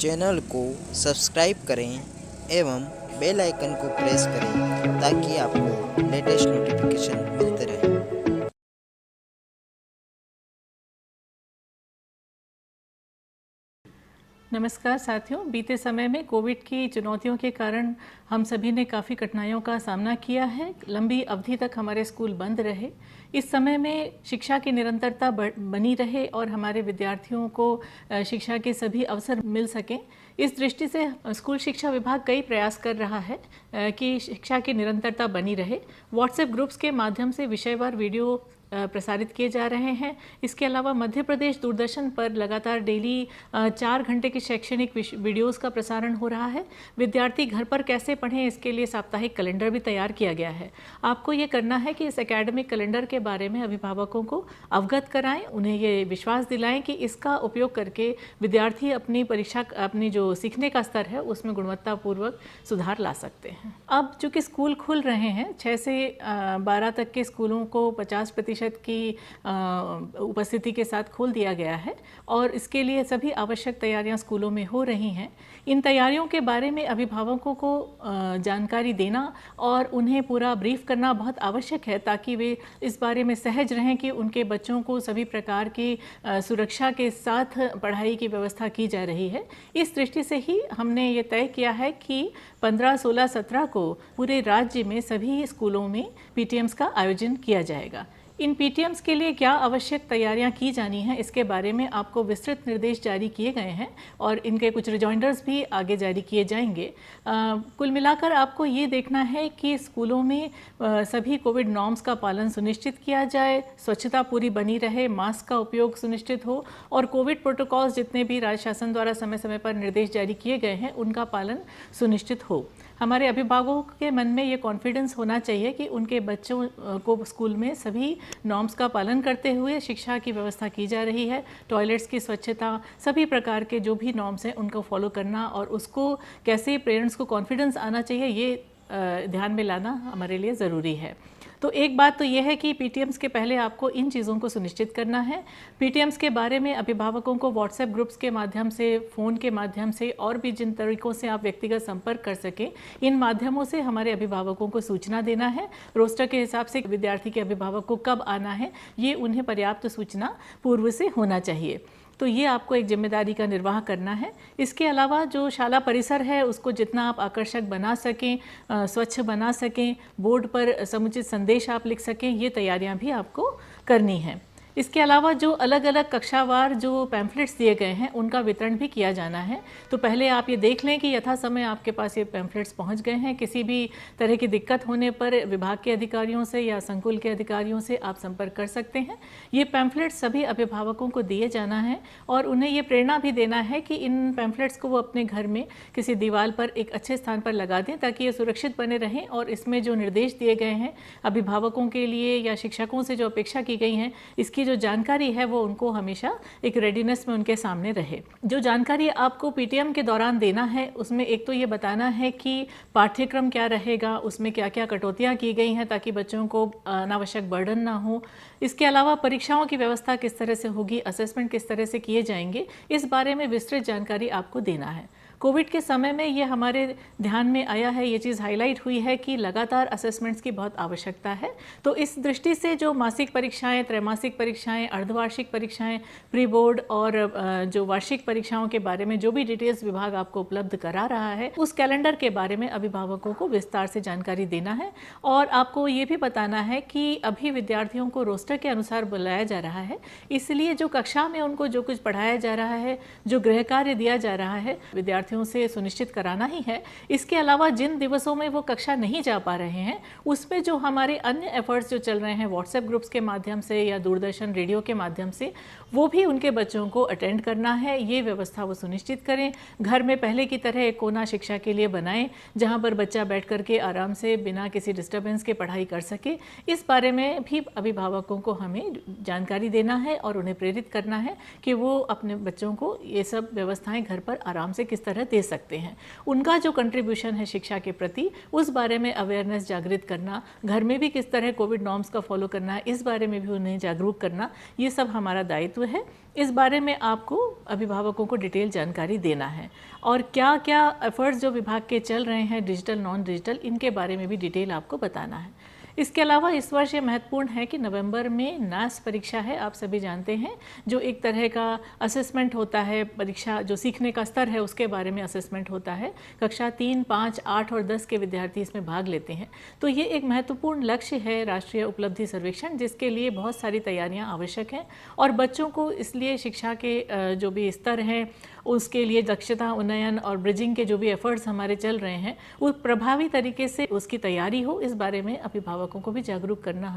Channel को subscribe करें एवं बेल आइकन को प्रेस करें ताकि आपको लेटेस्ट नोटिफिकेशन मिलते रहे। नमस्कार साथियों, बीते समय में कोविड की चुनौतियों के कारण हम सभी ने काफ़ी कठिनाइयों का सामना किया है। लंबी अवधि तक हमारे स्कूल बंद रहे। इस समय में शिक्षा की निरंतरता बनी रहे और हमारे विद्यार्थियों को शिक्षा के सभी अवसर मिल सकें, इस दृष्टि से स्कूल शिक्षा विभाग कई प्रयास कर रहा है कि शिक्षा की निरंतरता बनी रहे। व्हाट्सएप ग्रुप्स के माध्यम से विषयवार वीडियो प्रसारित किए जा रहे हैं। इसके अलावा मध्य प्रदेश दूरदर्शन पर लगातार डेली 4 घंटे की शैक्षणिक वीडियोस का प्रसारण हो रहा है। विद्यार्थी घर पर कैसे पढ़ें, इसके लिए साप्ताहिक कैलेंडर भी तैयार किया गया है। आपको ये करना है कि इस एकेडमिक कैलेंडर के बारे में अभिभावकों को अवगत कराएं, उन्हें ये विश्वास दिलाएं कि इसका उपयोग करके विद्यार्थी अपनी जो सीखने का स्तर है उसमें गुणवत्तापूर्वक सुधार ला सकते हैं। अब चूँकि स्कूल खुल रहे हैं, 6 से 12 तक के स्कूलों को 50% की उपस्थिति के साथ खोल दिया गया है और इसके लिए सभी आवश्यक तैयारियां स्कूलों में हो रही हैं। इन तैयारियों के बारे में अभिभावकों को जानकारी देना और उन्हें पूरा ब्रीफ करना बहुत आवश्यक है ताकि वे इस बारे में सहज रहें कि उनके बच्चों को सभी प्रकार की सुरक्षा के साथ पढ़ाई की व्यवस्था की जा रही है। इस दृष्टि से ही हमने ये तय किया है कि 15, 16, 17 को पूरे राज्य में सभी स्कूलों में पीटीएम्स का आयोजन किया जाएगा। इन पीटीएम्स के लिए क्या आवश्यक तैयारियां की जानी हैं, इसके बारे में आपको विस्तृत निर्देश जारी किए गए हैं और इनके कुछ रिजॉइंडर्स भी आगे जारी किए जाएंगे। कुल मिलाकर आपको ये देखना है कि स्कूलों में सभी कोविड नॉर्म्स का पालन सुनिश्चित किया जाए, स्वच्छता पूरी बनी रहे, मास्क का उपयोग सुनिश्चित हो और कोविड प्रोटोकॉल्स जितने भी राज्य शासन द्वारा समय समय पर निर्देश जारी किए गए हैं उनका पालन सुनिश्चित हो। हमारे अभिभावकों के मन में ये कॉन्फिडेंस होना चाहिए कि उनके बच्चों को स्कूल में सभी नॉर्म्स का पालन करते हुए शिक्षा की व्यवस्था की जा रही है। टॉयलेट्स की स्वच्छता, सभी प्रकार के जो भी नॉर्म्स हैं उनको फॉलो करना और उसको कैसे पेरेंट्स को कॉन्फिडेंस आना चाहिए ये ध्यान में लाना हमारे लिए ज़रूरी है। तो एक बात तो यह है कि पीटीएम्स के पहले आपको इन चीज़ों को सुनिश्चित करना है। पीटीएम्स के बारे में अभिभावकों को व्हाट्सएप ग्रुप्स के माध्यम से, फ़ोन के माध्यम से और भी जिन तरीक़ों से आप व्यक्तिगत संपर्क कर सकें, इन माध्यमों से हमारे अभिभावकों को सूचना देना है। रोस्टर के हिसाब से विद्यार्थी के अभिभावक को कब आना है, ये उन्हें पर्याप्त सूचना पूर्व से होना चाहिए। तो ये आपको एक जिम्मेदारी का निर्वाह करना है। इसके अलावा जो शाला परिसर है उसको जितना आप आकर्षक बना सकें, स्वच्छ बना सकें, बोर्ड पर समुचित संदेश आप लिख सकें, ये तैयारियां भी आपको करनी है। इसके अलावा जो अलग अलग कक्षावार जो पैम्फलेट्स दिए गए हैं उनका वितरण भी किया जाना है। तो पहले आप ये देख लें कि यथा समय आपके पास ये पैम्फलेट्स पहुंच गए हैं। किसी भी तरह की दिक्कत होने पर विभाग के अधिकारियों से या संकुल के अधिकारियों से आप संपर्क कर सकते हैं। ये पैम्फलेट्स सभी अभिभावकों को दिए जाना है और उन्हें ये प्रेरणा भी देना है कि इन पैम्फलेट्स को वो अपने घर में किसी दीवार पर एक अच्छे स्थान पर लगा दें ताकि ये सुरक्षित बने रहें और इसमें जो निर्देश दिए गए हैं अभिभावकों के लिए या शिक्षकों से जो अपेक्षा की गई हैं, इसकी जो जानकारी है वो उनको हमेशा एक रेडीनेस में उनके सामने रहे। जो जानकारी आपको पीटीएम के दौरान देना है उसमें एक तो ये बताना है कि पाठ्यक्रम क्या रहेगा, उसमें क्या क्या कटौतियां की गई हैं ताकि बच्चों को अनावश्यक बर्डन ना हो। इसके अलावा परीक्षाओं की व्यवस्था किस तरह से होगी, असेसमेंट किस तरह से किए जाएंगे, इस बारे में विस्तृत जानकारी आपको देना है। कोविड के समय में ये हमारे ध्यान में आया है, ये चीज़ हाईलाइट हुई है कि लगातार असेसमेंट्स की बहुत आवश्यकता है। तो इस दृष्टि से जो मासिक परीक्षाएं, त्रैमासिक परीक्षाएं, अर्धवार्षिक परीक्षाएं, प्री बोर्ड और जो वार्षिक परीक्षाओं के बारे में जो भी डिटेल्स विभाग आपको उपलब्ध करा रहा है, उस कैलेंडर के बारे में अभिभावकों को विस्तार से जानकारी देना है। और आपको ये भी बताना है कि अभी विद्यार्थियों को रोस्टर के अनुसार बुलाया जा रहा है, इसलिए जो कक्षा में उनको जो कुछ पढ़ाया जा रहा है, जो गृह कार्य दिया जा रहा है, विद्यार्थियों से सुनिश्चित कराना ही है। इसके अलावा जिन दिवसों में वो कक्षा नहीं जा पा रहे हैं उसमें जो हमारे अन्य एफर्ट्स जो चल रहे हैं व्हाट्सएप ग्रुप्स के माध्यम से या दूरदर्शन रेडियो के माध्यम से, वो भी उनके बच्चों को अटेंड करना है। ये व्यवस्था वो सुनिश्चित करें। घर में पहले की तरह एक कोना शिक्षा के लिए बनाएं जहां पर बच्चा बैठ करके आराम से बिना किसी डिस्टर्बेंस के पढ़ाई कर सके। इस बारे में भी अभिभावकों को हमें जानकारी देना है और उन्हें प्रेरित करना है कि वो अपने बच्चों को ये सब व्यवस्थाएं घर पर आराम से किस तरह दे सकते हैं। उनका जो कंट्रीब्यूशन है शिक्षा के प्रति, उस बारे में अवेयरनेस जागृत करना, घर में भी किस तरह कोविड नॉर्म्स का फॉलो करना है, इस बारे में भी उन्हें जागरूक करना, ये सब हमारा दायित्व है। इस बारे में आपको अभिभावकों को डिटेल जानकारी देना है और क्या क्या एफर्ट्स जो विभाग के चल रहे हैं डिजिटल नॉन डिजिटल, इनके बारे में भी डिटेल आपको बताना है। इसके अलावा इस वर्ष ये महत्वपूर्ण है कि नवंबर में नास परीक्षा है, आप सभी जानते हैं, जो एक तरह का असेसमेंट होता है, परीक्षा जो सीखने का स्तर है उसके बारे में असेसमेंट होता है। कक्षा 3, 5, 8 और 10 के विद्यार्थी इसमें भाग लेते हैं। तो ये एक महत्वपूर्ण लक्ष्य है राष्ट्रीय उपलब्धि सर्वेक्षण, जिसके लिए बहुत सारी तैयारियां आवश्यक हैं और बच्चों को इसलिए शिक्षा के जो भी स्तर हैं उसके लिए दक्षता उन्नयन और ब्रिजिंग के जो भी एफर्ट्स हमारे चल रहे हैं वो प्रभावी तरीके से उसकी तैयारी हो, इस बारे में अभिभावकों को भी जागरूक करना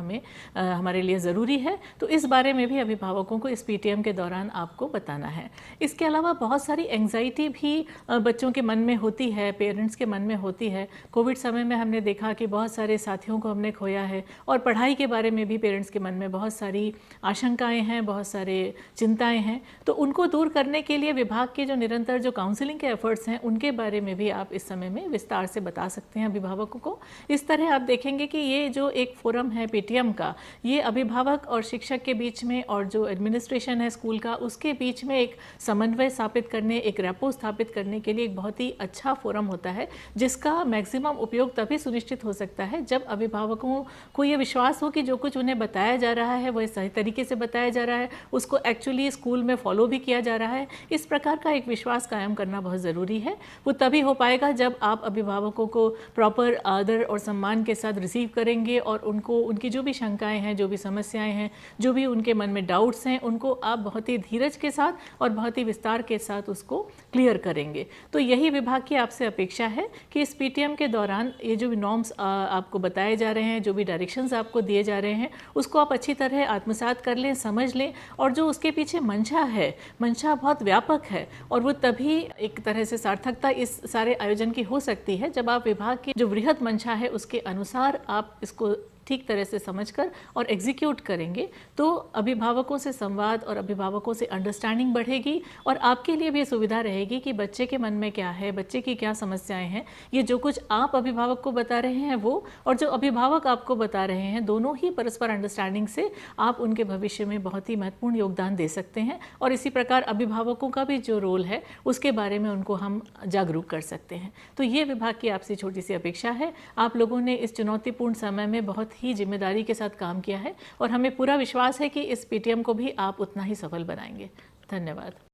हमारे लिए ज़रूरी है। तो इस बारे में भी अभिभावकों को इस पीटीएम के दौरान आपको बताना है। इसके अलावा बहुत सारी एंग्जाइटी भी बच्चों के मन में होती है, पेरेंट्स के मन में होती है। कोविड समय में हमने देखा कि बहुत सारे साथियों को हमने खोया है और पढ़ाई के बारे में भी पेरेंट्स के मन में बहुत सारी आशंकाएँ हैं, बहुत सारे चिंताएँ हैं। तो उनको दूर करने के लिए विभाग के जो निरंतर जो काउंसलिंग के एफर्ट्स हैं उनके बारे में भी आप इस समय में विस्तार से बता सकते हैं अभिभावकों को। इस तरह आप देखेंगे कि ये जो एक फोरम है पीटीएम का, ये अभिभावक और शिक्षक के बीच में और जो एडमिनिस्ट्रेशन है स्कूल का उसके बीच में एक समन्वय स्थापित करने, एक रैपो स्थापित करने के लिए एक बहुत ही अच्छा फोरम होता है, जिसका मैक्सिमम उपयोग तभी सुनिश्चित हो सकता है जब अभिभावकों को ये विश्वास हो कि जो कुछ उन्हें बताया जा रहा है वह सही तरीके से बताया जा रहा है, उसको एक्चुअली स्कूल में फॉलो भी किया जा रहा है। इस प्रकार का एक विश्वास कायम करना बहुत ज़रूरी है। वो तभी हो पाएगा जब आप अभिभावकों को प्रॉपर आदर और सम्मान के साथ रिसीव करेंगे और उनको उनकी जो भी शंकाएं हैं, जो भी समस्याएं हैं, जो भी उनके मन में डाउट्स हैं, उनको आप बहुत ही धीरज के साथ और बहुत ही विस्तार के साथ उसको क्लियर करेंगे। तो यही विभाग की आपसे अपेक्षा है कि इस पीटीएम के दौरान ये जो भी नॉर्म्स आपको बताए जा रहे हैं, जो भी डायरेक्शंस आपको दिए जा रहे हैं, उसको आप अच्छी तरह आत्मसात कर लें, समझ लें और जो उसके पीछे मंशा है, मंशा बहुत व्यापक है और वो तभी एक तरह से सार्थकता इस सारे आयोजन की हो सकती है जब आप विभाग की जो बृहद मंशा है उसके अनुसार आप इसको ठीक तरह से समझकर और एग्जीक्यूट करेंगे। तो अभिभावकों से संवाद और अभिभावकों से अंडरस्टैंडिंग बढ़ेगी और आपके लिए भी सुविधा रहेगी कि बच्चे के मन में क्या है, बच्चे की क्या समस्याएं हैं। ये जो कुछ आप अभिभावक को बता रहे हैं वो और जो अभिभावक आपको बता रहे हैं, दोनों ही परस्पर अंडरस्टैंडिंग से आप उनके भविष्य में बहुत ही महत्वपूर्ण योगदान दे सकते हैं और इसी प्रकार अभिभावकों का भी जो रोल है उसके बारे में उनको हम जागरूक कर सकते हैं। तो ये विभाग की आपसे छोटी सी अपेक्षा है। आप लोगों ने इस चुनौतीपूर्ण समय में बहुत ही जिम्मेदारी के साथ काम किया है और हमें पूरा विश्वास है कि इस पीटीएम को भी आप उतना ही सफल बनाएंगे। धन्यवाद।